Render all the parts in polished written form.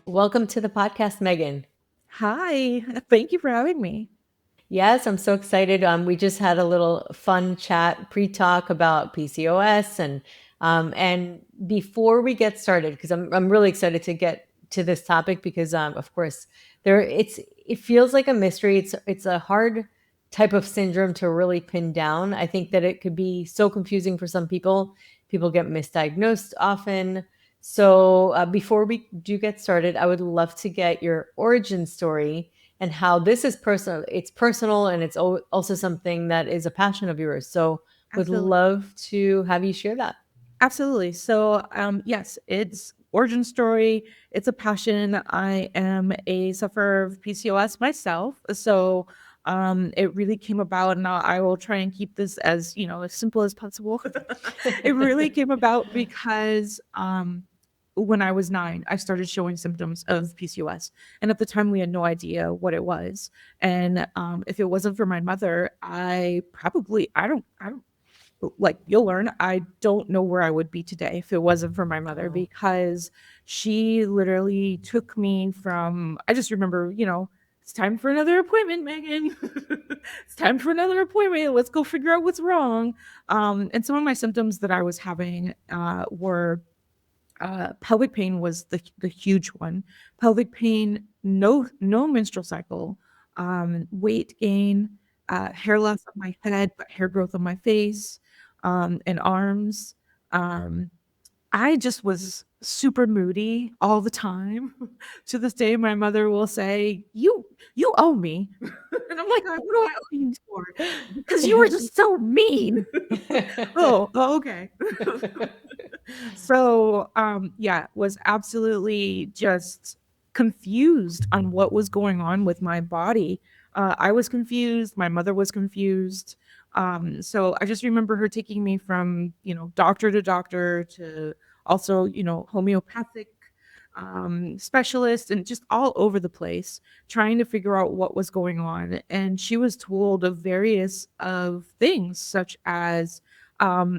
Welcome to the podcast, Megan. Hi, thank you for having me. Yes, I'm so excited. We just had a little fun chat pre-talk about PCOS, and before we get started, because I'm really excited to get to this topic because of course it feels like a mystery. It's a hard type of syndrome to really pin down. I think that it could be so confusing for some people. People get misdiagnosed often. So before we do get started, I would love to get your origin story and how this is personal. It's personal and it's also something that is a passion of yours. So would Absolutely. love to have you share that. Absolutely. So, yes, it's origin story. It's a passion. I am a sufferer of PCOS myself. So, it really came about, and I will try and keep this as, as simple as possible. It really came about because, when I was 9, I started showing symptoms of PCOS. And at the time, we had no idea what it was. And if it wasn't for my mother, I don't like you'll learn, I don't know where I would be today if it wasn't for my mother, Oh, because she literally took me from, I just remember, it's time for another appointment, Megan. It's time for another appointment. Let's go figure out what's wrong. And some of my symptoms that I was having were pelvic pain was the huge one. Pelvic pain, no menstrual cycle, weight gain, hair loss on my head, but hair growth on my face, and arms. Um, I just was super moody all the time. To this day, my mother will say, "You owe me," and I'm like, "What do I owe you for?" Because you were just so mean. Oh, okay. So, yeah, was absolutely just confused on what was going on with my body. I was confused. My mother was confused. So I just remember her taking me from, doctor to doctor to also, homeopathic specialist and just all over the place trying to figure out what was going on. And she was told of various of things such as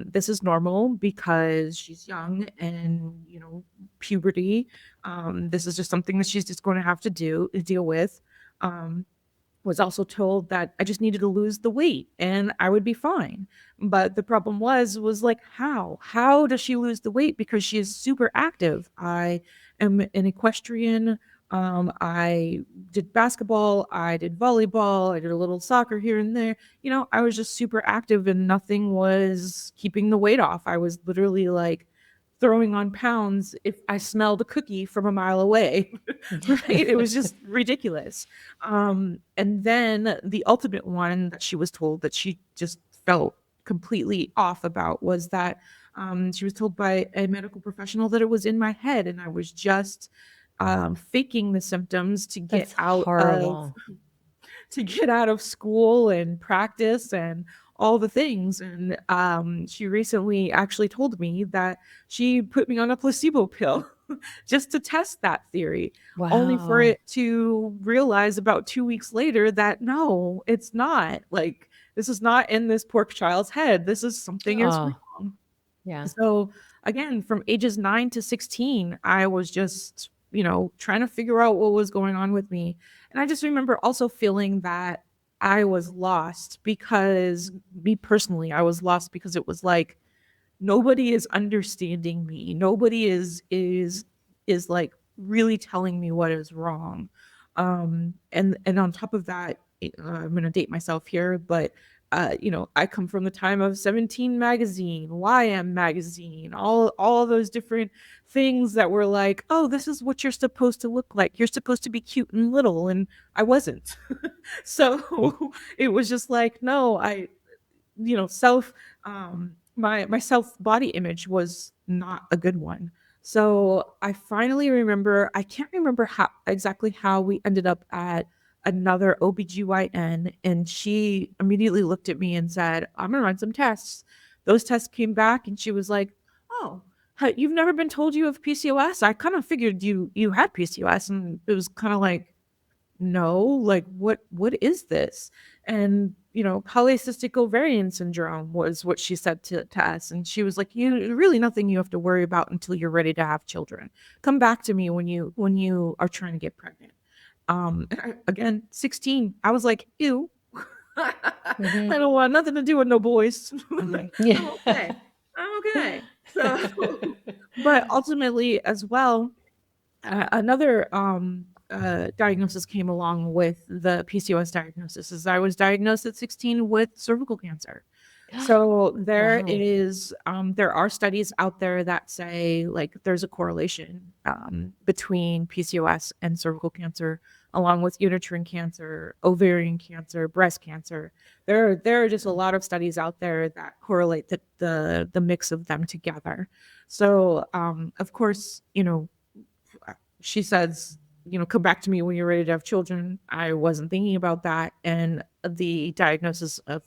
this is normal because she's young and puberty. This is just something that she's just going to have to deal with. Um, was also told that I just needed to lose the weight and I would be fine. But the problem was like, how? How does she lose the weight? Because she is super active. I am an equestrian. I did basketball, I did volleyball, I did a little soccer here and there. I was just super active and nothing was keeping the weight off. I was literally like throwing on pounds if I smelled a cookie from a mile away. Right? It was just ridiculous. And then the ultimate one that she was told that she just felt completely off about was that she was told by a medical professional that it was in my head and I was just faking the symptoms That's horrible. to get out of school and practice and all the things. And she recently actually told me that she put me on a placebo pill just to test that theory, only for Wow. it to realize about 2 weeks later that no, it's not. Like, this is not in this poor child's head. This is something is Oh, wrong. yeah. So again, from ages 9 to 16, I was just, trying to figure out what was going on with me. And I just remember also feeling that I was lost because me personally, I was lost because it was like nobody is understanding me. Nobody is like really telling me what is wrong. And on top of that, I'm going to date myself here, but I come from the time of 17 magazine, YM magazine, all those different things that were like, oh, this is what you're supposed to look like. You're supposed to be cute and little, and I wasn't. So it was just like, no, self my self body image was not a good one. So I finally remember, I can't remember how we ended up at another OBGYN, and she immediately looked at me and said, I'm gonna run some tests. Those tests came back and she was like, oh, you've never been told you have PCOS? I kind of figured you had PCOS. And it was kind of like, know, like, what is this? And, polycystic ovarian syndrome was what she said to us. And she was like, you really nothing you have to worry about until you're ready to have children. Come back to me when you are trying to get pregnant. Again, 16. I was like, ew. I Mhm. don't want nothing to do with no boys. Yeah. I'm okay. I'm okay. So, but ultimately, as well, another diagnosis came along with the PCOS diagnosis. Is I was diagnosed at 16 with cervical cancer. So Wow. there are studies out there that say like there's a correlation between PCOS and cervical cancer, along with uterine cancer, ovarian cancer, breast cancer. There are just a lot of studies out there that correlate the mix of them together. So of course, she says, come back to me when you're ready to have children. I wasn't thinking about that. And the diagnosis of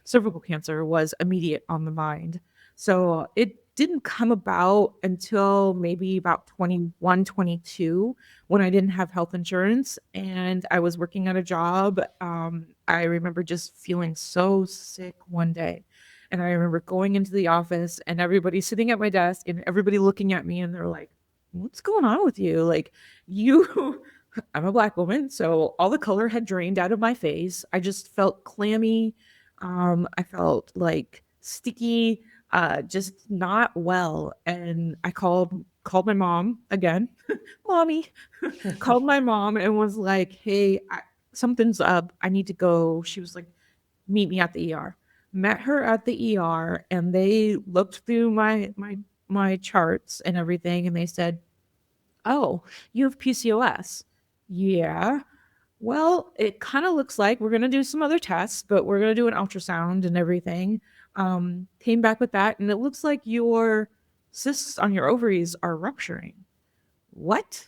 cervical cancer was immediate on the mind. So it didn't come about until maybe about 21, 22, when I didn't have health insurance and I was working at a job. I remember just feeling so sick one day. And I remember going into the office and everybody sitting at my desk and everybody looking at me and they're like, what's going on with you? Like, you, I'm a Black woman, so all the color had drained out of my face. I just felt clammy. I felt like sticky, just not well. And I called my mom again, mommy, called my mom and was like, hey, something's up. I need to go. She was like, meet me at the ER. Met her at the ER and they looked through my charts and everything and they said, "Oh, you have PCOS." Yeah. Well, it kind of looks like we're going to do some other tests, but we're going to do an ultrasound and everything. Came back with that, and it looks like your cysts on your ovaries are rupturing. What?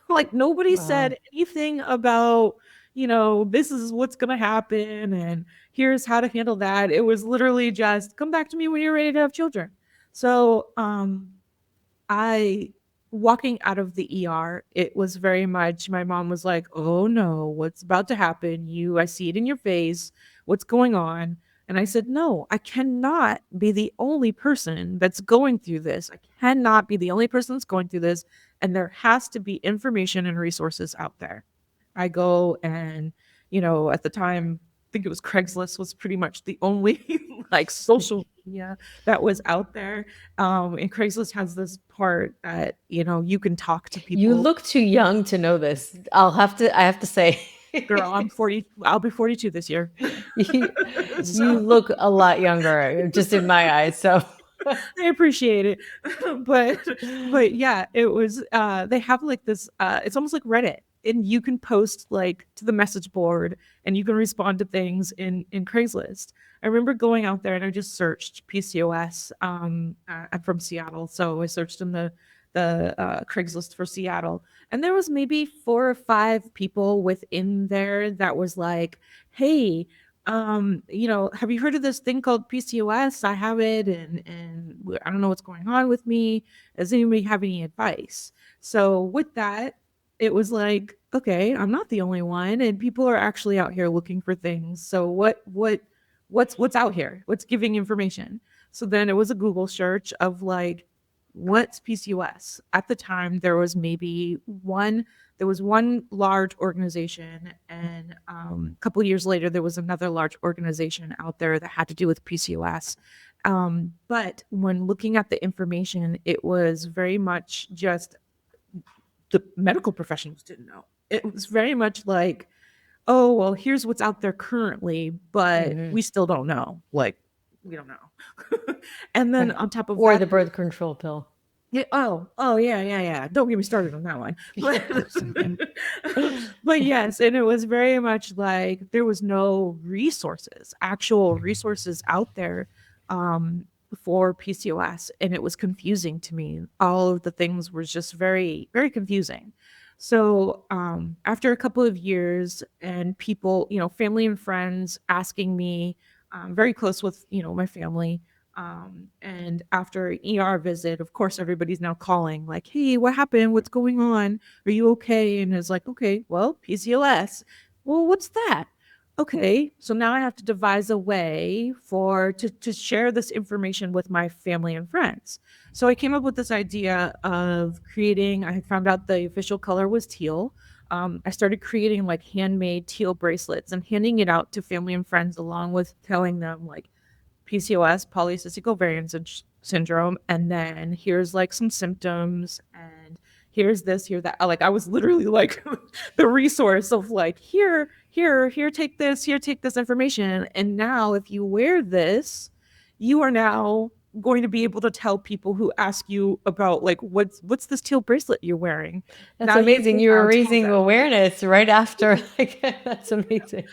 Like, nobody Wow. said anything about, this is what's going to happen and here's how to handle that. It was literally just come back to me when you're ready to have children. So, I walking out of the ER, it was very much my mom was like, "Oh no, what's about to happen? I see it in your face. What's going on?" And I said, "No, I cannot be the only person that's going through this. I cannot be the only person that's going through this, and there has to be information and resources out there." I go and, at the time, I think it was Craigslist was pretty much the only like social media that was out there. And Craigslist has this part that, you can talk to You people. look too young to know this. I have to say. Girl, I'm 40. I'll be 42 this year. you, you So look a lot younger, just in my eyes. So, I appreciate it. but yeah, it was they have like this it's almost like Reddit. And you can post like to the message board and you can respond to things in Craigslist. I remember going out there and I just searched PCOS. I'm from Seattle, so I searched in the Craigslist for Seattle, and there was maybe 4 or 5 people within there that was like, "Hey, have you heard of this thing called PCOS? I have it, and I don't know what's going on with me. Does anybody have any advice?" So with that, it was like, okay, I'm not the only one, and people are actually out here looking for things. So what's out here? What's giving information? So then it was a Google search of like, what's PCOS? At the time, there was one large organization, and a couple of years later, there was another large organization out there that had to do with PCOS. But when looking at the information, it was very much just the medical professionals didn't know. It was very much like, oh, well, here's what's out there currently, but mhm. we still don't know. Like, we don't know. And then Right. on top of Or that, the birth control pill. yeah, oh, yeah, yeah, yeah. Don't get me started on that one. But yes, and it was very much like there was no resources, actual resources out there um, for PCOS, and it was confusing to me. All of the things were just very, very confusing. So after a couple of years, and people, family and friends asking me, very close with my family, And after an ER visit, of course, everybody's now calling, like, hey, what happened? What's going on? Are you okay? And it's like, okay, well, PCOS. Well, what's that? Okay, so now I have to devise a way to share this information with my family and friends. So I came up with this idea of creating, I found out the official color was teal. I started creating like handmade teal bracelets and handing it out to family and friends, along with telling them like, PCOS, polycystic ovarian syndrome, and then here's like some symptoms, and here's this, here that. Like I was literally like the resource of like, here, take this, here, take this information, and now if you wear this, you are now going to be able to tell people who ask you about like what's this teal bracelet you're wearing. That's Now you amazing. can You were now tell raising them. awareness right after. Like, that's amazing.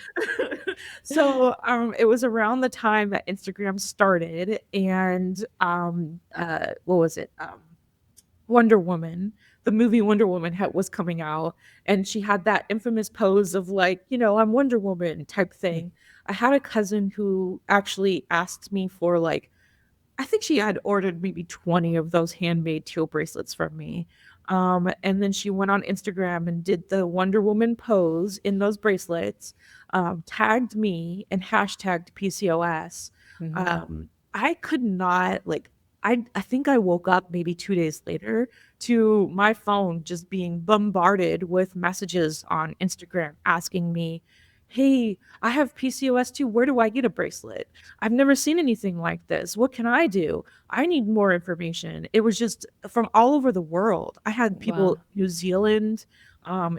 So it was around the time that Instagram started, and what was it? Wonder Woman, the movie Wonder Woman was coming out, and she had that infamous pose of like, I'm Wonder Woman type thing. I had a cousin who actually asked me for like, I think she had ordered maybe 20 of those handmade teal bracelets from me. And then she went on Instagram and did the Wonder Woman pose in those bracelets, tagged me and hashtagged PCOS. Mhm. I could not, like, I think I woke up maybe 2 days later to my phone just being bombarded with messages on Instagram asking me, hey, I have PCOS too. Where do I get a bracelet? I've never seen anything like this. What can I do? I need more information. It was just from all over the world. I had people Wow. New Zealand.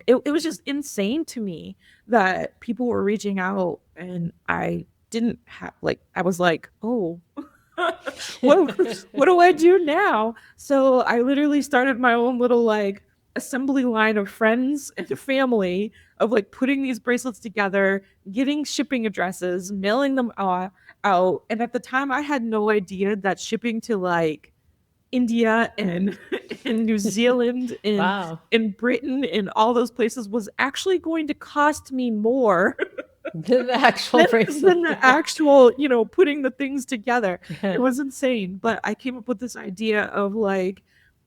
It was just insane to me that people were reaching out, and I didn't have like I was like, oh, what do I do now? So I literally started my own little like assembly line of friends and family of like putting these bracelets together, getting shipping addresses, mailing them out. And at the time, I had no idea that shipping to like India and in New Zealand and Wow. in Britain and all those places was actually going to cost me more The actual than the bracelet. actual, putting the things together. It was insane. But I came up with this idea of like,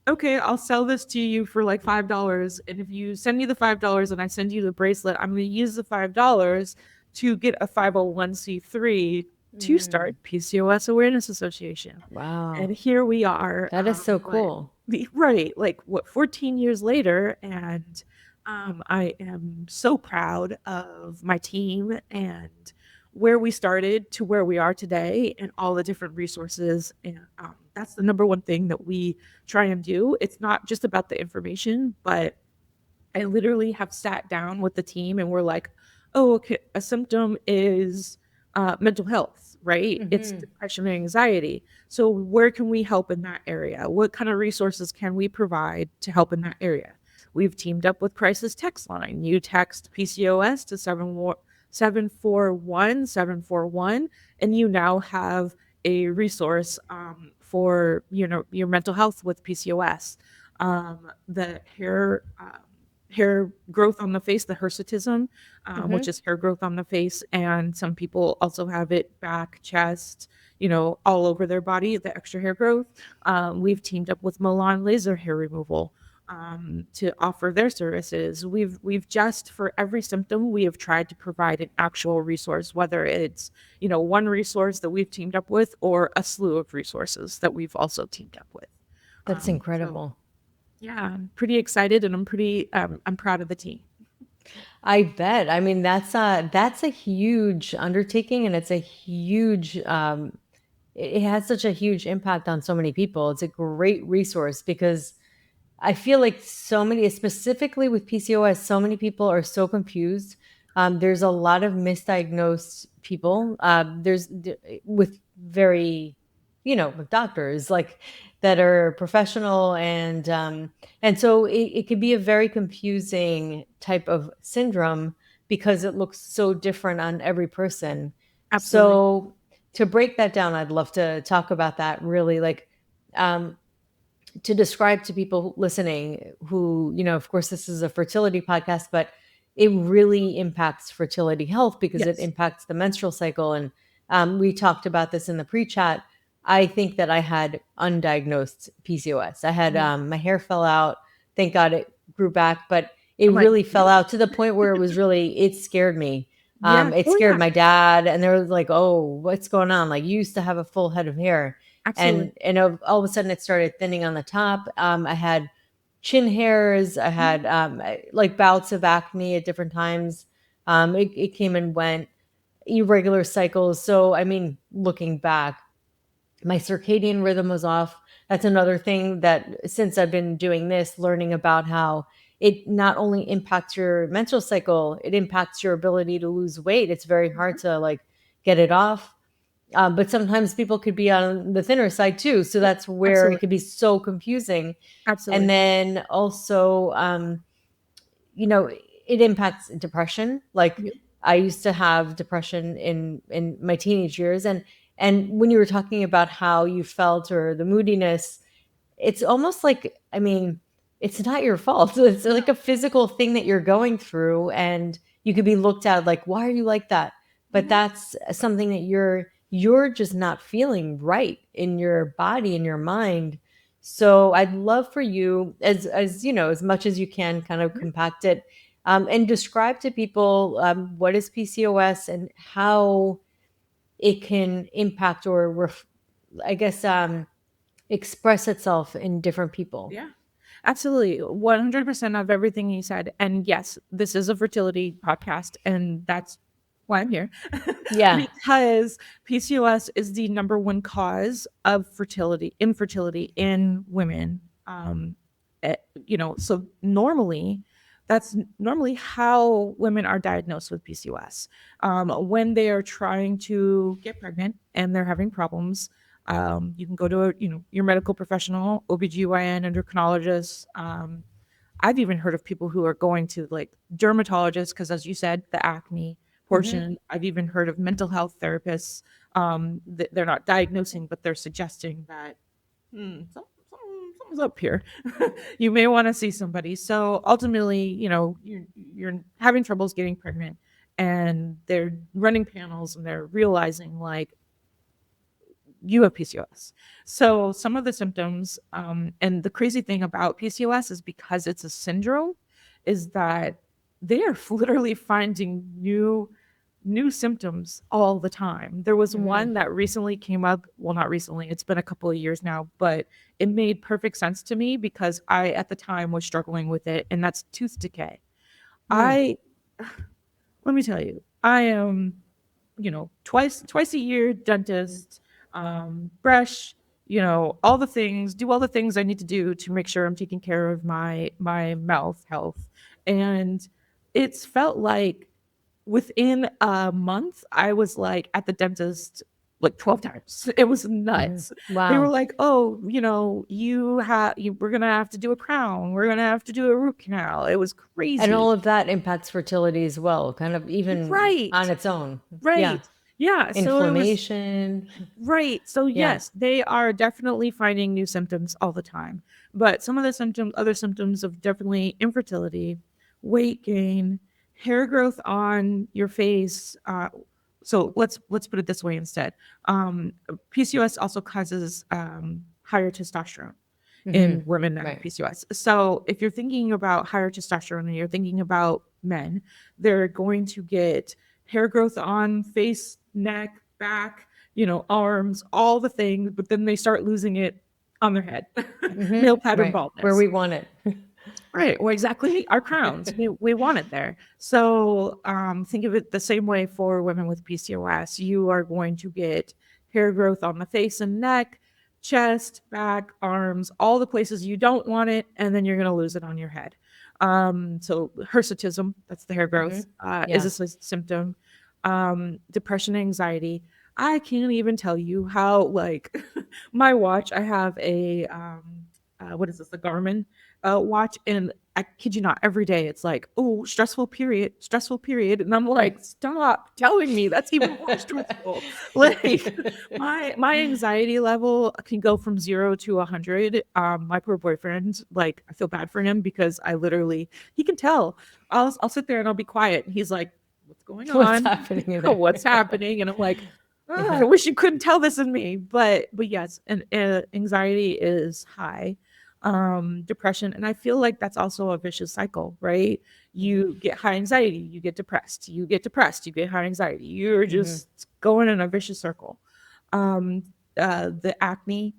okay, I'll sell this to you for like $5. And if you send me the $5 and I send you the bracelet, I'm going to use the $5 to get a 501c3 to Mm. start PCOS Awareness Association. Wow. And here we are. That is so cool. Right, like what, 14 years later, and I am so proud of my team and where we started to where we are today and all the different resources. And that's the number one thing that we try and do. It's not just about the information, but I literally have sat down with the team and we're like, oh, okay, a symptom is mental health, right? It's Mhm. depression and anxiety. So, where can we help in that area? What kind of resources can we provide to help in that area? We've teamed up with Crisis Text Line. You text PCOS to 741 and you now have a resource for your mental health with PCOS. The hair growth on the face, the hirsutism, which Mhm. is hair growth on the face. And some people also have it back, chest, all over their body, the extra hair growth. We've teamed up with Milan Laser Hair Removal to offer their services. We've just, for every symptom, we have tried to provide an actual resource, whether it's, one resource that we've teamed up with or a slew of resources that we've also teamed up with. That's So incredible. yeah, I'm pretty excited and I'm proud of the team. I bet. I mean, that's a huge undertaking, and it's a huge it has such a huge impact on so many people. It's a great resource because I feel like so many, specifically with PCOS, so many people are so confused. There's a lot of misdiagnosed people. With very, with doctors like that are professional, and so it could be a very confusing type of syndrome because it looks so different on every person. Absolutely. So to break that down, I'd love to talk about that really, like, um, to describe to people listening who, of course, this is a fertility podcast, but it really impacts fertility health because it Yes. impacts the menstrual cycle. And we talked about this in the pre chat. I think that I had undiagnosed PCOS. I had my hair fell out. Thank God it grew back, but it I'm like, really fell yep, out to the point where it scared me. yeah, It oh scared yeah, my dad, and they were like, "Oh, what's going on?" Like, you used to have a full head of hair, absolutely. and all of a sudden it started thinning on the top. I had chin hairs. I had like bouts of acne at different times. It came and went, irregular cycles. So, I mean, looking back, my circadian rhythm was off. That's another thing that since I've been doing this, learning about how it not only impacts your menstrual cycle, it impacts your ability to lose weight. It's very hard Mhm. to like get it off. But sometimes people could be on the thinner side too. So Yep, that's where it absolutely, could be so confusing. And absolutely. then also, you know, it impacts depression. Like, Yep. I used to have depression in my teenage years, and when you were talking about how you felt or the moodiness, it's almost like, I mean, it's not your fault. It's like No. a physical thing that you're going through, and you could be looked at like, why are you like that? But Mhm. that's something that you're just not feeling right in your body, in your mind. So I'd love for you, as you know, as much as you can, kind of Yeah. compact it, and describe to people what is PCOS and how it can impact or I guess express itself in different people. Yeah, absolutely. 100% of everything you said. And yes, this is a fertility podcast, and that's why I'm here. Yeah. Because PCOS is the number one cause of infertility in women. So normally, that's normally how women are diagnosed with PCOS. When they are trying to get pregnant and they're having problems, you can go to your medical professional, OBGYN, endocrinologist. I've even heard of people who are going to like dermatologists because, as you said, the acne Hmm. portion. I've even heard of mental health therapists. They're not diagnosing, but they're suggesting that something's up here. You may want to see somebody. So ultimately, you're having troubles getting pregnant, and they're running panels and they're realizing like you have PCOS. So some of the symptoms, and the crazy thing about PCOS is because it's a syndrome, is that they are literally finding new symptoms all the time. There was Hmm. one that recently came up. Well, not recently. It's been a couple of years now, but it made perfect sense to me because I at the time was struggling with it, and that's tooth decay. Hmm. I let me tell you, I am twice a year dentist, brush, all the things, do all the things I need to do to make sure I'm taking care of my mouth health. And it's felt like within a month I was like at the dentist like 12 times. It was Hmm. nuts. They were Wow. like, "Oh, we're going to have to do a crown. We're going to have to do a root canal." It was And crazy. all of that impacts fertility as well, kind of even on Right. its own. Yeah. Right. Yeah, so it was Inflammation. right. So Yeah. yes, they are definitely finding new symptoms all the time. But some of the other symptoms of definitely infertility, weight gain, hair growth on your face. So let's put it this way instead. PCOS also causes higher testosterone Hmm. in women that have Right. PCOS. So if you're thinking about higher testosterone and you're thinking about men, they're going to get hair growth on face, neck, back, arms, all the things, but then they start losing it on their head. Hmm. Male pattern Right. Where we baldness. want it. Right. Well, exactly. Our crowns. We want it there. So think of it the same way for women with PCOS. You are going to get hair growth on the face and neck, chest, back, arms, all the places you don't want it, and then you're going to lose it on your head. So hirsutism, that's the hair Hmm. growth, is Yeah. a symptom. Depression, anxiety. I can't even tell you how like my watch. I have a what is this? A Garmin watch, and I kid you not, every day it's like, oh, stressful period, and I'm like, stop telling me that's even more stressful. Like my anxiety level can go from 0 to 100. My poor boyfriend, like, I feel bad for him because he can tell. I'll sit there and I'll be quiet, and he's like, "What's going What's on? happening there? What's happening?" And I'm like, I wish you couldn't tell this in me, but yes, and anxiety is high, depression, and I feel like that's also a vicious cycle, right? You get high anxiety, you get depressed, you get depressed, you get high anxiety. You're Mhm. just going in a vicious circle. Um, the acne.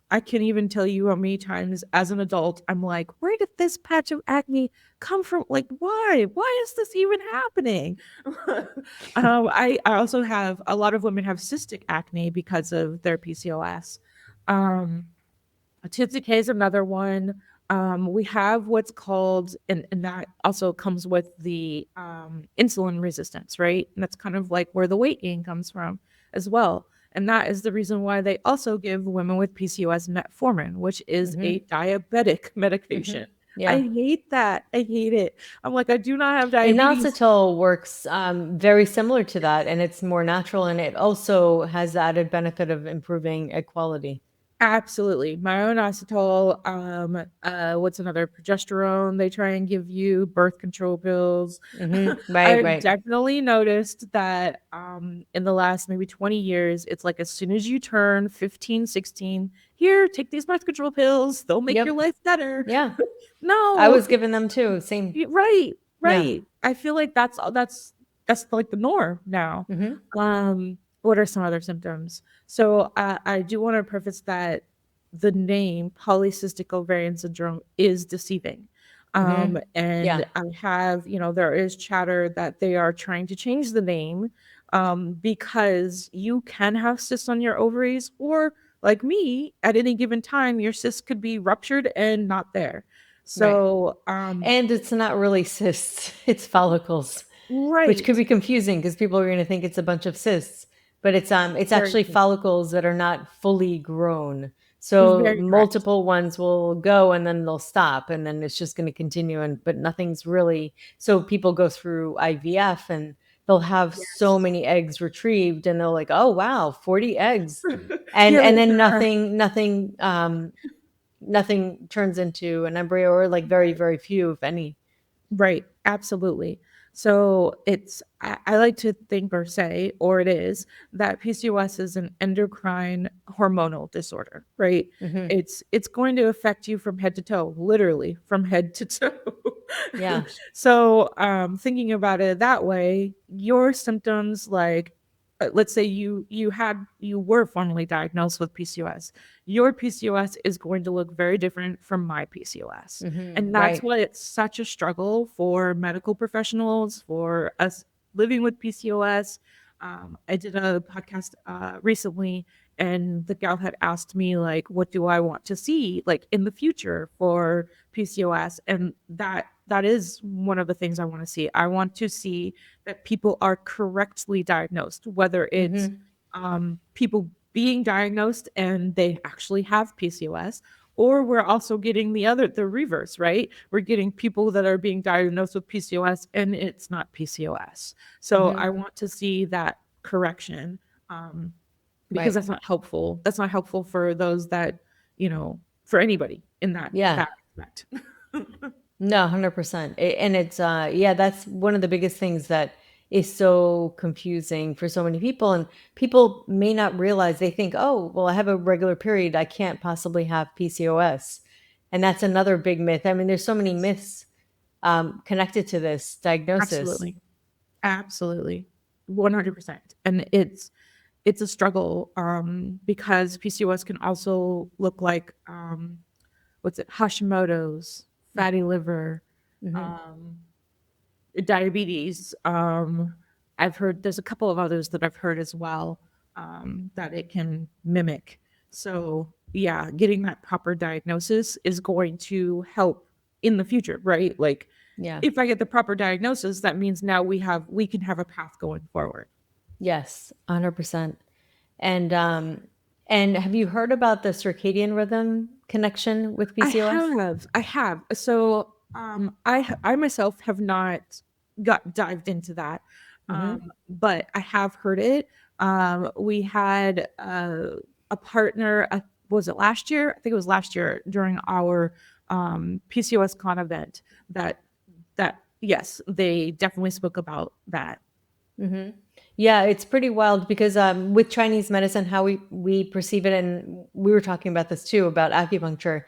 I can even tell you how many times as an adult I'm like, where did this patch of acne come from? Like, why? Why is this even happening? I also have a lot of women have cystic acne because of their PCOS. Um, TCK is another one. We have what's called, and that also comes with the insulin resistance, right? And that's kind of like where the weight gain comes from as well. And that is the reason why they also give women with PCOS metformin, which is a Mhm. diabetic medication. Mhm. I Yeah. hate that. I hate it. I'm like, I do not have diabetes. Inositol works very similar to that, and it's more natural, and it also has the added benefit of improving equality. Absolutely. My own acetol, what's another progesterone they try and give you, birth control pills. Right, I've right, definitely noticed that in the last maybe 20 years, it's like as soon as you turn 15, 16, here, take these birth control pills. They'll make your yep, life better. yeah. I No, was given them too. Same. right, Yeah. right. I feel like that's like the norm now. Hmm. What are some other symptoms? So I do want to preface that the name polycystic ovarian syndrome is deceiving. Hmm. And Yeah. I have, there is chatter that they are trying to change the name because you can have cysts on your ovaries, or like me, at any given time, your cyst could be ruptured and not there. Right. So, And it's not really cysts; it's follicles, which could right. be confusing because people are going to think it's a bunch of cysts, but it's Very actually true. follicles that are not fully grown. So Very correct. multiple ones will go and then they'll stop, and then it's just going to continue. And but nothing's really. So people go through IVF and they'll have so Yes. many eggs retrieved, and they're like, "Oh wow, 40 eggs," and Yeah, and then sure. nothing turns into an embryo, or like very Right. very few, if any. Right. Absolutely. So I like to think or say, or it is, that PCOS is an endocrine hormonal disorder, right? Hmm. It's going to affect you from head to toe, literally from head to toe. Yeah. So thinking about it that way, your symptoms, like let's say you were formally diagnosed with PCOS, your PCOS is going to look very different from my PCOS. And that's Right. why it's such a struggle for medical professionals, for us living with PCOS. I did a podcast recently, and the gal had asked me, like, what do I want to see, like, in the future for PCOS? And that is one of the things I want to see. I want to see that people are correctly diagnosed, whether it's Hmm. people being diagnosed and they actually have PCOS, or we're also getting the reverse, right? We're getting people that are being diagnosed with PCOS and it's not PCOS. So Hmm. I want to see that correction, um, because Right. that's not helpful. That's not helpful for those that, for anybody in Yeah. that aspect. No, 100%. And it's yeah, that's one of the biggest things that is so confusing for so many people. And people may not realize, they think, "Oh, well, I have a regular period, I can't possibly have PCOS." And that's another big myth. I mean, there's so many Yes. myths connected to this diagnosis. Absolutely. Absolutely. 100%. And it's a struggle because PCOS can also look like what's it, Hashimoto's, fatty liver, Hmm. um, diabetes. I've heard there's a couple of others that I've heard as well, that it can mimic. So yeah, getting that proper diagnosis is going to help in the future, right? Like Yeah. if I get the proper diagnosis, that means now we can have a path going forward. Yes, 100%. And have you heard about the circadian rhythm connection with PCOS? I have. So, I myself have not got dived into that, Hmm. but I have heard it. We had a partner. Was it last year? I think it was last year during our PCOS con event. That yes, they definitely spoke about that. Hmm. Yeah, it's pretty wild because with Chinese medicine, how we perceive it, and we were talking about this too about acupuncture.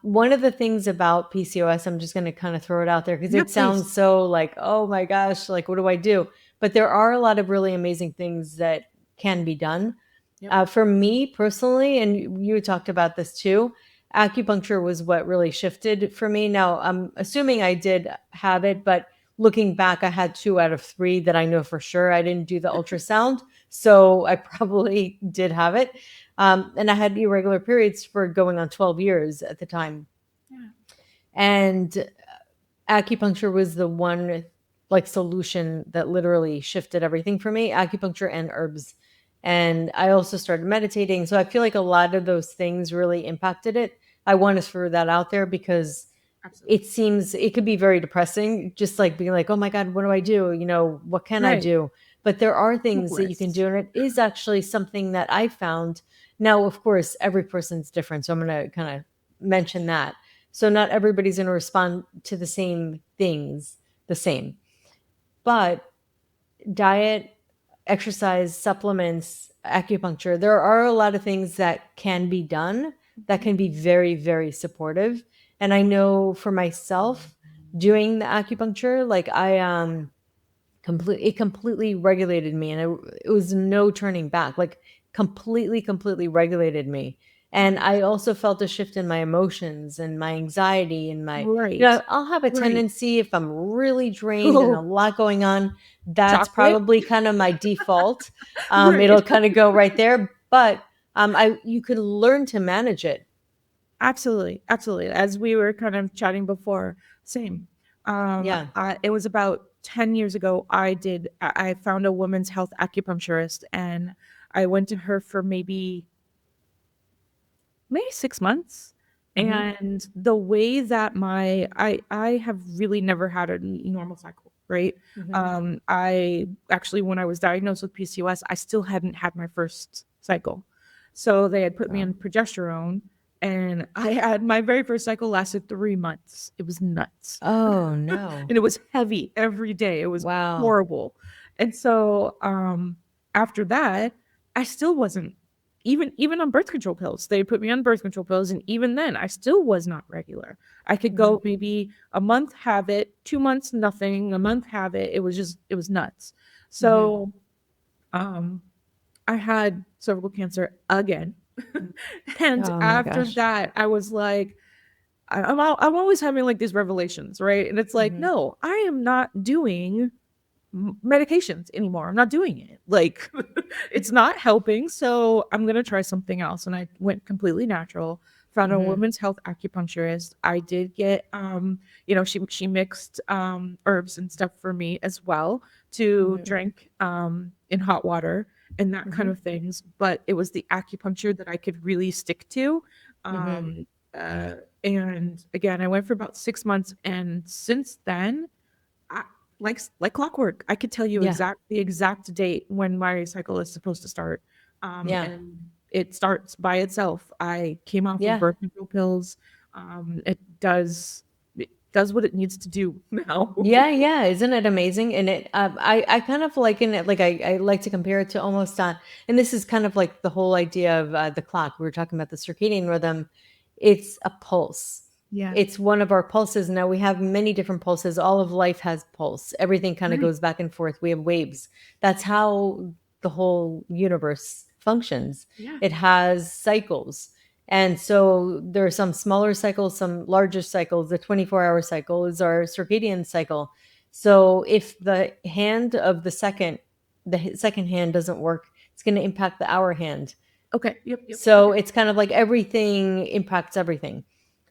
One of the things about PCOS, I'm just going to kind of throw it out there because Yeah, it please. sounds so like, oh my gosh, like what do I do? But there are a lot of really amazing things that can be done. Yep. For me personally, and you talked about this too, acupuncture was what really shifted for me. Now, I'm assuming I did have it, but looking back, I had 2 out of 3 that I know for sure. I didn't do the ultrasound, so I probably did have it. And I had irregular periods for going on 12 years at the time. Yeah. And acupuncture was the one like solution that literally shifted everything for me, acupuncture and herbs. And I also started meditating. So I feel like a lot of those things really impacted it. I want to throw that out there because Absolutely. it seems it could be very depressing, just like being like, oh my God, what do I do? You know, what can I Right. do? But there are things that you can Hopeless. do. And it is actually something that I found. Now, of course, every person's different. So I'm going to kind of mention that. So not everybody's going to respond to the same things the same. But diet, exercise, supplements, acupuncture, there are a lot of things that can be done that can be very, very supportive. And I know for myself, doing the acupuncture, like it completely regulated me, and it was no turning back. Like completely regulated me. And I Right. also felt a shift in my emotions and my anxiety and my, Right. I'll have a Right. tendency if I'm really drained and a Oh, lot going on, that's chocolate. probably kind of my default. Right. It'll kind of go right there, but you could learn to manage it. Absolutely. Absolutely. As we were kind of chatting before, same. Yeah. It was about 10 years ago. I found a women's health acupuncturist, and I went to her for maybe 6 months. Hmm. And the way that I have really never had a normal cycle, right? Hmm. I actually, when I was diagnosed with PCOS, I still hadn't had my first cycle. So they had put me Oh. on progesterone, and I had my very first cycle lasted 3 months. It was nuts. Oh no. And it was heavy every day. It was Wow. horrible. And so after that, I still wasn't even on birth control pills. They put me on birth control pills, and even then, I still was not regular. I could Hmm. go maybe a month have it, 2 months nothing, a month have it. It was nuts. Hmm. So um I had cervical cancer again. And Oh my after gosh. that, I was like, I'm always having like these revelations, right? And it's like, Hmm. no, I am not doing medications anymore. I'm not doing it. Like, it's not helping. So I'm going to try something else. And I went completely natural, found a Hmm. women's health acupuncturist. I did get, she mixed herbs and stuff for me as well to Hmm. drink in hot water and that kind Hmm. of things. But it was the acupuncture that I could really stick to. Hmm. Um, uh, and again, I went for about 6 months. And since then, I, like clockwork, I could tell you Yeah. the exact date when my cycle is supposed to start. Yeah. And it starts by itself. I came off of Yeah. birth control pills. It does what it needs to do now. Yeah, yeah. Isn't it amazing? And I kind of liken it, like I like to compare it to almost and this is kind of like the whole idea of the clock. We were talking about the circadian rhythm. It's a pulse. Yeah. It's one of our pulses. Now we have many different pulses. All of life has pulse. Everything kind of Right. goes back and forth. We have waves. That's how the whole universe functions. Yeah. It has cycles. And so there are some smaller cycles, some larger cycles. The 24-hour cycle is our circadian cycle. So if the hand of the second hand doesn't work, it's going to impact the hour hand. Okay. Yep. Yep. So Okay. it's kind of like everything impacts everything.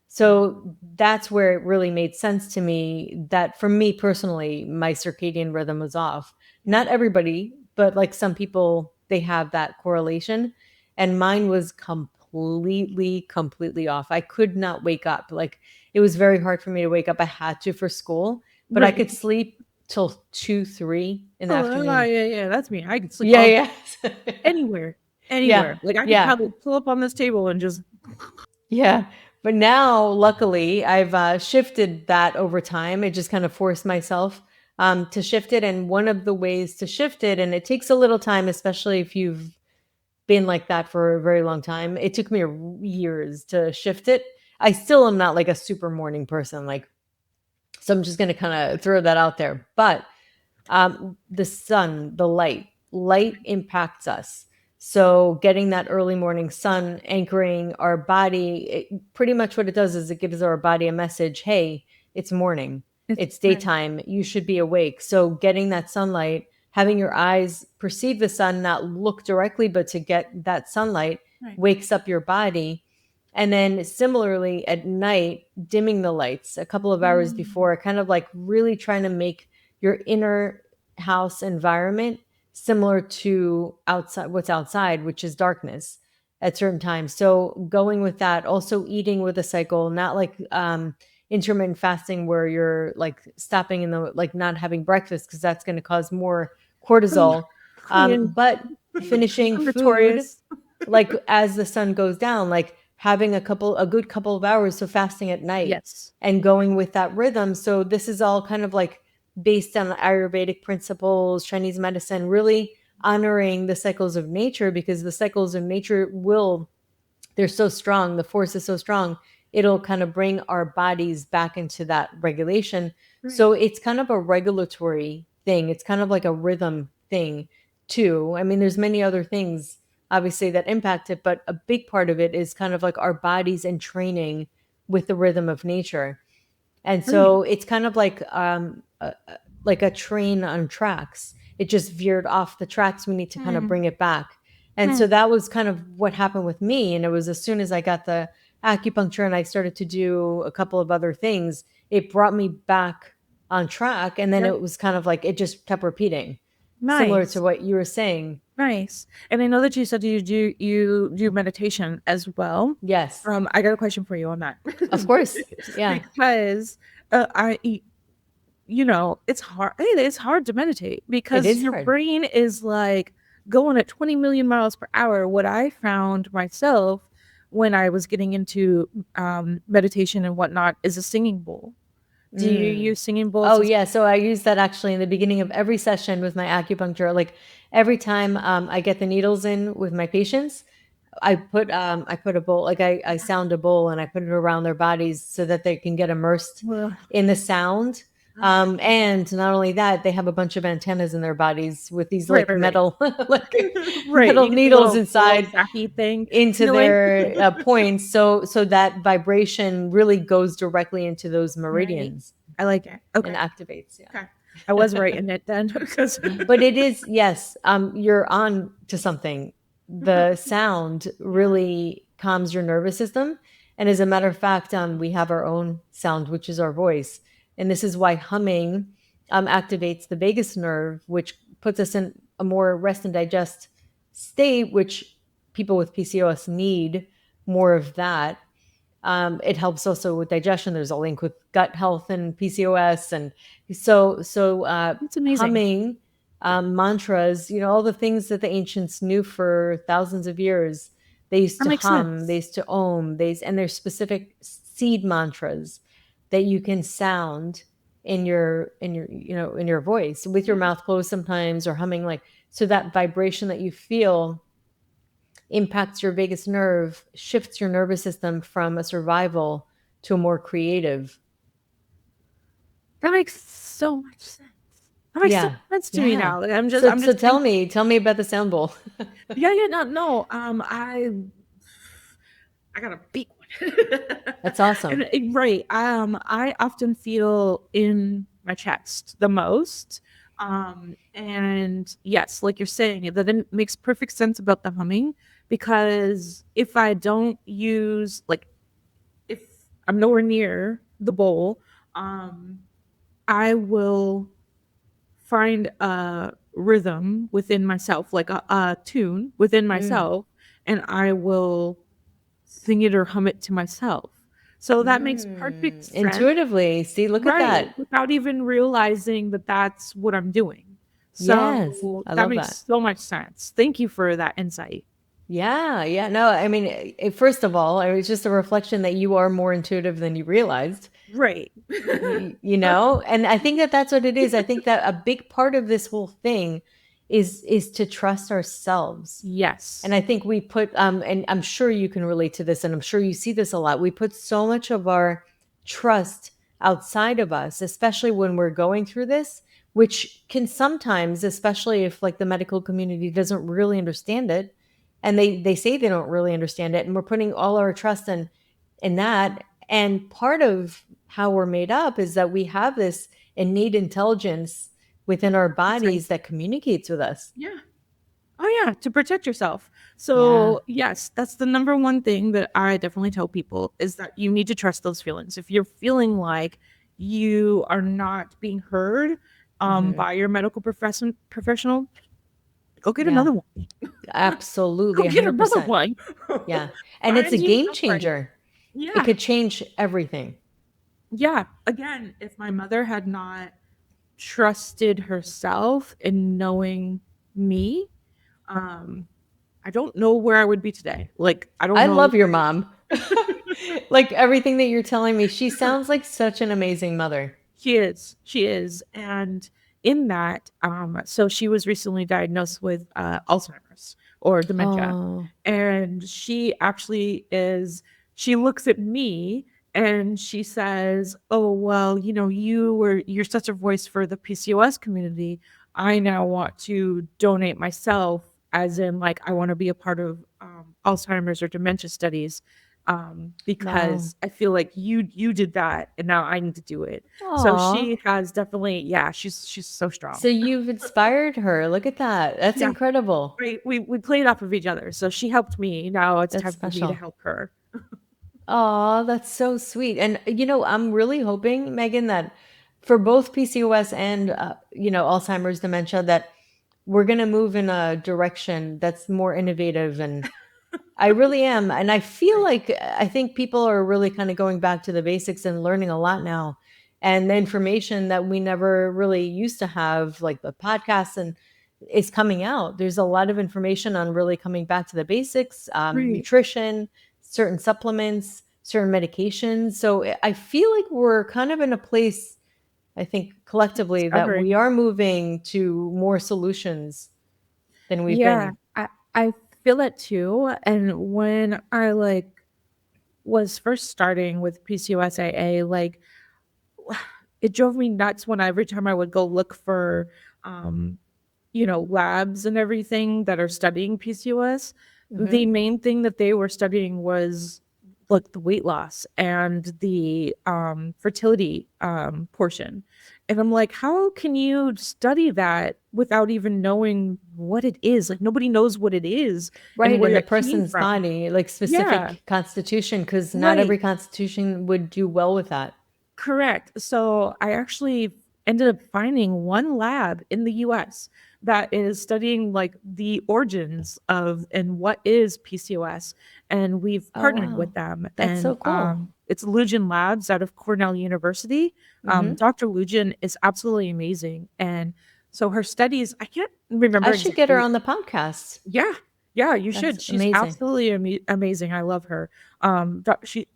So that's where it really made sense to me that for me personally, my circadian rhythm was off. Yeah. Not everybody, but like some people, they have that correlation. And mine was completely off. I could not wake up. Like it was very hard for me to wake up. I had to for school, but I could Right. sleep till 2, 3 in the Oh, afternoon. yeah, yeah. That's me. I could sleep Yeah, all day, yeah. anywhere, Yeah. anywhere. Like I could Yeah. probably pull up on this table and just Yeah. But now, luckily, I've shifted that over time. It just kind of forced myself. to shift it. And one of the ways to shift it, and it takes a little time, especially if you've been like that for a very long time. It took me years to shift it. I still am not like a super morning person. Like, so I'm just going to kind of throw that out there. But the sun, the light impacts us. So getting that early morning sun, anchoring our body, pretty much what it does is it gives our body a message. Hey, it's morning. It's daytime. You should be awake. So getting that sunlight, having your eyes perceive the sun, not look directly, but to get that sunlight wakes up your body. And then similarly at night, dimming the lights a couple of hours before, kind of like really trying to make your inner house environment similar to outside, what's outside, which is darkness at certain times. So going with that, also eating with a cycle, not like intermittent fasting where you're like stopping in the, like not having breakfast, because that's going to cause more cortisol. But finishing food like as the sun goes down, like having a good couple of hours, so fasting at night. Yes. And going with that rhythm. So this is all kind of like based on Ayurvedic principles, Chinese medicine, really honoring the cycles of nature, because the cycles of nature they're so strong. The force is so strong. It'll kind of bring our bodies back into that regulation. Right. So it's kind of a regulatory thing. It's kind of like a rhythm thing too. I mean, there's many other things obviously that impact it, but a big part of it is kind of like our bodies in training with the rhythm of nature. And so it's kind of like a train on tracks. It just veered off the tracks. We need to kind of bring it back. And so that was kind of what happened with me. And it was as soon as I got the acupuncture and I started to do a couple of other things, it brought me back on track. And then it was kind of like, it just kept repeating. Nice. Similar to what you were saying. Nice. And I know that you said you do meditation as well. Yes. I got a question for you on that. Of course. Yeah. Because it's hard. It's hard to meditate because your brain is like going at 20 million miles per hour. What I found myself when I was getting into meditation and whatnot is a singing bowl. Do you use singing bowls? Oh, yeah. So I use that actually in the beginning of every session with my acupuncture. Like every time I get the needles in with my patients, I put a bowl, like I sound a bowl and I put it around their bodies so that they can get immersed in the sound. And not only that, they have a bunch of antennas in their bodies with these like metal, like metal needles inside into their points. So that vibration really goes directly into those meridians. I like it. Okay. And activates. Yeah. Okay. I was right in it then. But it is, yes, you're on to something. The sound really calms your nervous system. And as a matter of fact, we have our own sound, which is our voice. And this is why humming activates the vagus nerve, which puts us in a more rest and digest state, which people with PCOS need more of that. It helps also with digestion. There's a link with gut health and PCOS. And so it's amazing. Humming, mantras, all the things that the ancients knew for thousands of years. They used to hum, they used to om, and there's specific seed mantras that you can sound in your voice with your mouth closed sometimes, or humming, like, so that vibration that you feel impacts your vagus nerve, shifts your nervous system from a survival to a more creative. That makes so much sense. That makes so much sense to me now. I'm just so tell me about the sound bowl. No. I got a big one. That's awesome. Right. I often feel in my chest the most. And yes, like you're saying, that it makes perfect sense about the humming, because if I don't use, like, if I'm nowhere near the bowl, I will find a rhythm within myself, like a tune within myself, and I will sing it or hum it to myself. So that makes perfect sense. Intuitively. See, look at that. Without even realizing that that's what I'm doing. So yes, that makes so much sense. Thank you for that insight. Yeah, yeah. No, I mean, first of all, it was just a reflection that you are more intuitive than you realized. Right. You know, and I think that that's what it is. I think that a big part of this whole thing is to trust ourselves. And Yes. I think we put and I'm sure you can relate to this, and I'm sure you see this a lot. We put so much of our trust outside of us, especially when we're going through this, which can sometimes, especially if like the medical community doesn't really understand it, and they say they don't really understand it, and we're putting all our trust in that. And part of how we're made up is that we have this innate intelligence within our That's right. bodies that communicates with us. Yeah. Oh yeah, to protect yourself. Yeah. So yes, that's the number one thing that I definitely tell people is that you need to trust those feelings. If you're feeling like you are not being heard Mhm. by your medical professional, go get Yeah. another one. Go Absolutely, get another 100%. one. Yeah, and it's a Find you game somebody. changer. It Yeah. could change everything. Yeah. Again, if my mother had not trusted herself in knowing me, um, I don't know where I would be today. Like, I don't I know. love your mom. Like, everything that you're telling me, she sounds like such an amazing mother. She is. She is. And in that, so she was recently diagnosed with Alzheimer's or dementia. Oh, And she actually is, she looks at me and she says, "Oh, well, you're such a voice for the PCOS community. I now want to donate myself, as in, like, I want to be a part of Alzheimer's or dementia studies. wow. Because I feel like you did that and now I need to do it." So Aw. she has definitely, yeah, she's so So strong. you've inspired her. Look at that. That's Yeah, incredible. we played off of each other. So she helped me. Now it's That's time for me to special. help her. Oh, that's so sweet. And I'm really hoping, Megan, that for both PCOS and Alzheimer's dementia, that we're going to move in a direction that's more innovative. And I really am. And I feel Right. like I think people are really kind of going back to the basics and learning a lot now. And the information that we never really used to have, like the podcasts, and is coming out. There's a lot of information on really coming back to the basics, Right. nutrition, certain supplements, certain medications. So I feel like we're kind of in a place, I think collectively, that we Discovering. are moving to more solutions than we've Yeah, been. I feel it too. And when I like was first starting with PCOS AA, like it drove me nuts when every time I would go look for um labs and everything that are studying PCOS, the Hmm. main thing that they were studying was like the weight loss and the fertility portion. And I'm like, how can you study that without even knowing what it is? Like, nobody knows what it is and Right, in where the it came person's from. body, like Yeah, specific constitution, because not every right. constitution would do well with that. Correct. So I actually ended up finding one lab in the US that is studying like the origins of and what is PCOS. And we've Oh, partnered with wow. them. That's And so cool. it's Lujan Labs out of Cornell University. Hmm. Dr. Lujan is absolutely amazing. And so her studies, I can't remember I should get her exactly. on the podcast. Yeah. Yeah, you That's should. She's amazing. absolutely amazing. I love her.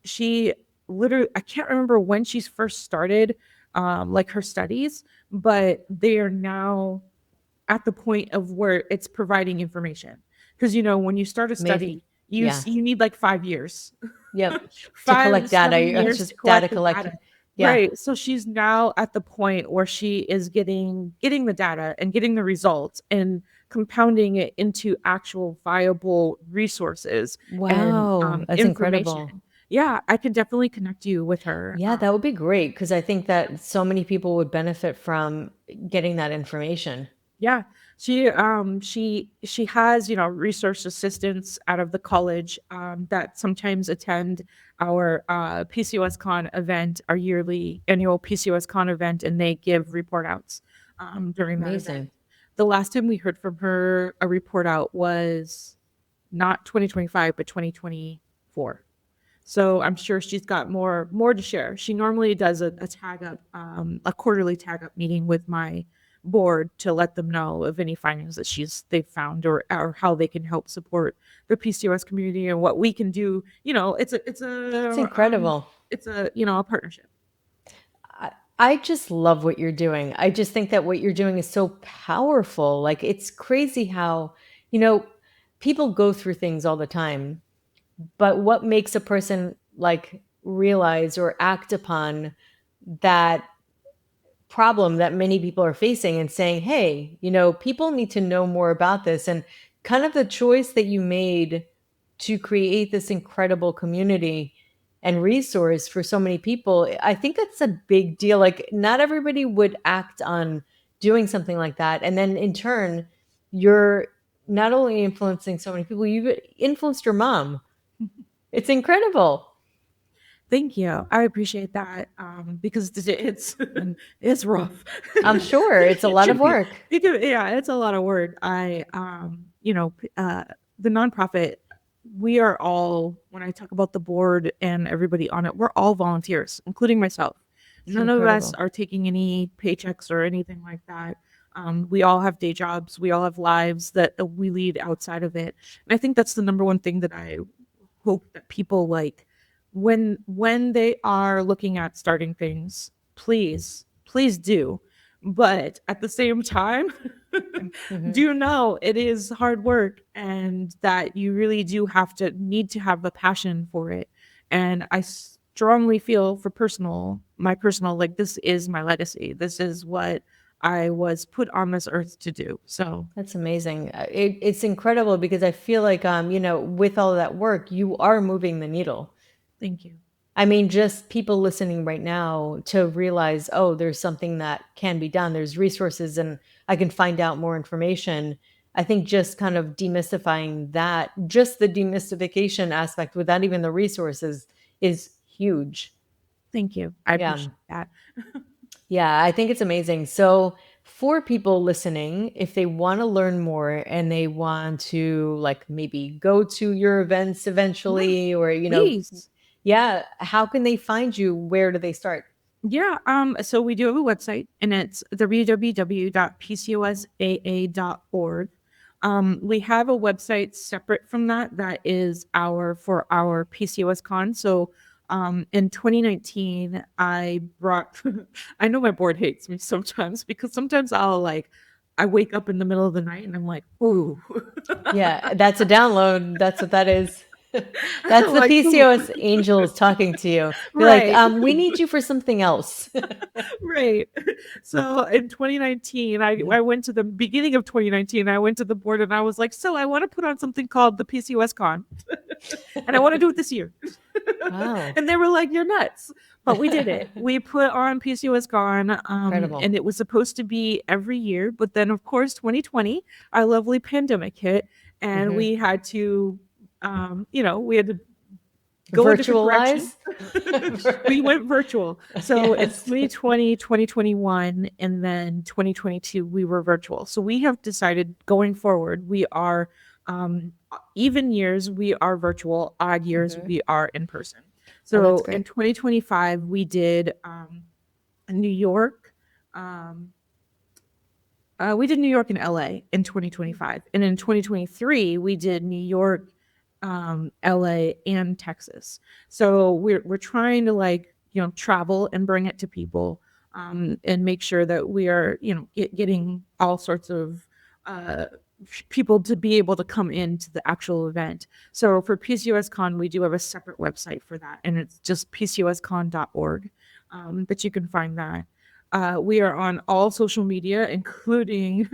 She literally, I can't remember when she's first started like her studies, but they are now at the point of where it's providing information. Because when you start a Amazing. study, Yeah. you need like 5 years. Yep. To Five, collect data. 7 years to Just data collect the collect. data. Yeah. Right. So she's now at the point where she is getting the data and getting the results and compounding it into actual viable resources and Wow. That's incredible. information. Yeah, I could definitely connect you with her. Yeah, that would be great because I think that so many people would benefit from getting that information. Yeah, she has research assistants out of the college that sometimes attend our PCOS Con event, our yearly annual PCOS Con event, and they give report outs during that event. Amazing. The last time we heard from her, a report out was not 2025 but 2024. So I'm sure she's got more to share. She normally does a tag up, a quarterly tag up meeting with my board to let them know of any findings that they've found or how they can help support the PCOS community and what we can do. It's incredible. a partnership. I just love what you're doing. I just think that what you're doing is so powerful. Like, it's crazy how, you know, people go through things all the time, but what makes a person like realize or act upon that problem that many people are facing and saying, hey, people need to know more about this. And kind of the choice that you made to create this incredible community and resource for so many people, I think that's a big deal. Like, not everybody would act on doing something like that. And then in turn, you're not only influencing so many people, you've influenced your mom. It's incredible. Thank you. I appreciate that, because it's rough. I'm sure it's a lot of work. Yeah, it's a lot of work. The nonprofit, we are all, when I talk about the board and everybody on it, we're all volunteers, including myself. None of us are taking any paychecks or anything like that. We all have day jobs. We all have lives that we lead outside of it. And I think that's the number one thing that I hope that people like, when they are looking at starting things, please do. But at the same time, do know it is hard work, and that you really do need to have a passion for it. And I strongly feel my personal, like, this is my legacy. This is what I was put on this earth to do. So that's amazing. It's incredible because I feel like, with all of that work, you are moving the needle. Thank you. I mean, just people listening right now to realize, oh, there's something that can be done. There's resources and I can find out more information. I think just kind of demystifying that, just the demystification aspect without even the resources, is huge. Thank you. I appreciate that. Yeah, I think it's amazing. So for people listening, if they want to learn more and they want to, like, maybe go to your events eventually, or, please. Yeah, how can they find you? Where do they start? Yeah, so we do have a website, and it's www.pcosaa.org. We have a website separate from that is for our PCOS con. So in 2019, I brought, I know my board hates me sometimes, because sometimes I wake up in the middle of the night and I'm like, ooh. Yeah, that's a download. That's what that is. That's the PCOS angels talking to you. They're like, we need you for something else. Right. So in 2019, I went to the beginning of 2019, I went to the board and I was like, so I want to put on something called the PCOS Con. And I want to do it this year. Wow. And they were like, you're nuts. But we did it. We put on PCOS Con, and it was supposed to be every year. But then, of course, 2020, our lovely pandemic hit, and we had to we had to go virtualize. We went virtual. So it's 2020, 2021, and then 2022, we were virtual. So we have decided going forward, we are even years, we are virtual, odd years, we are in person. So in 2025, we did New York. We did New York and LA in 2025. And in 2023, we did New York, LA, and Texas. So we're trying to travel and bring it to people, and make sure that we are getting all sorts of people to be able to come into the actual event. So for PCOS Con, we do have a separate website for that, and it's just pcoscon.org. But you can find that. We are on all social media, including,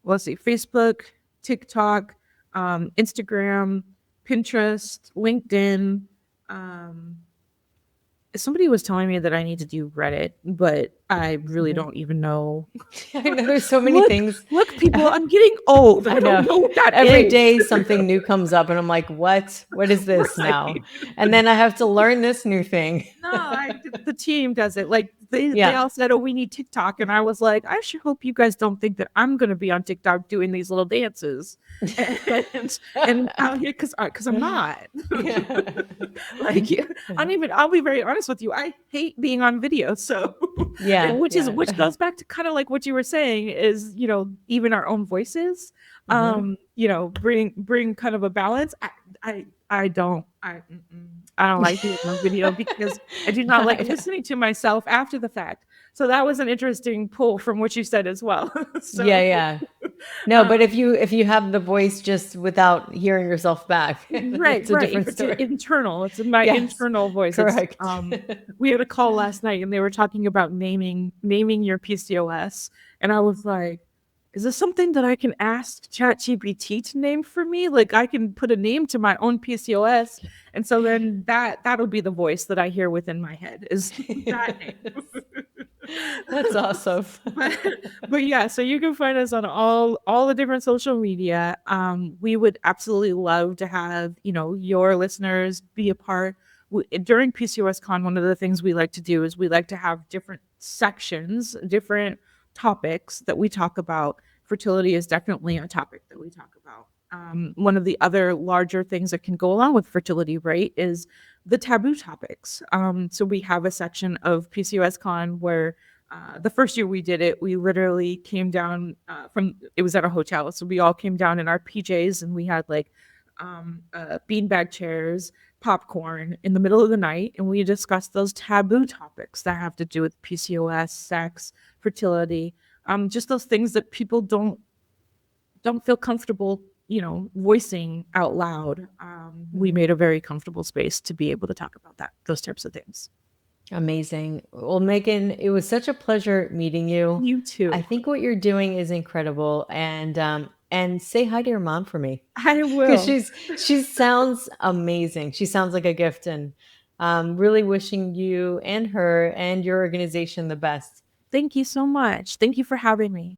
Facebook, TikTok, Instagram, Pinterest, LinkedIn. Somebody was telling me that I need to do Reddit, but I really don't even know. I know there's so many things. Look, people, I'm getting old. I don't know what that Every is. day something new comes up and I'm like, what is this now? And then I have to learn this new thing. No, the team does it. Like they all said, oh, we need TikTok. And I was like, I sure hope you guys don't think that I'm going to be on TikTok doing these little dances. and out here, because I'm not. I'll be very honest with you. I hate being on video. So which goes back to kind of like what you were saying is, even our own voices, bring kind of a balance. I don't. I don't like being on video because I do not like listening to myself after the fact. So that was an interesting pull from what you said as well. Yeah, So, yeah. No, but if you have the voice just without hearing yourself back, right, it's a right. different It's story. internal. It's my Yes, internal voice. It's correct. we had a call last night and they were talking about naming your PCOS, and I was like, is this something that I can ask ChatGPT to name for me? Like I can put a name to my own PCOS, and so then that'll be the voice that I hear within my head is that name. That's awesome. but but yeah, so you can find us on all the different social media. We would absolutely love to have your listeners be a part. During PCOS Con, one of the things we like to do is we like to have different sections, different topics that we talk about. Fertility is definitely a topic that we talk about. One of the other larger things that can go along with fertility, right, is the taboo topics. So we have a section of PCOS Con where the first year we did it, we literally came down it was at a hotel. So we all came down in our PJs and we had like beanbag chairs, popcorn in the middle of the night. And we discussed those taboo topics that have to do with PCOS, sex, fertility, just those things that people don't feel comfortable, voicing out loud. We made a very comfortable space to be able to talk about those types of things. Amazing. Well, Megan, it was such a pleasure meeting you. You too. I think what you're doing is incredible, and say hi to your mom for me I because will. she sounds amazing. She sounds like a gift, and really wishing you and her and your organization the best. Thank you so much. Thank you for having me.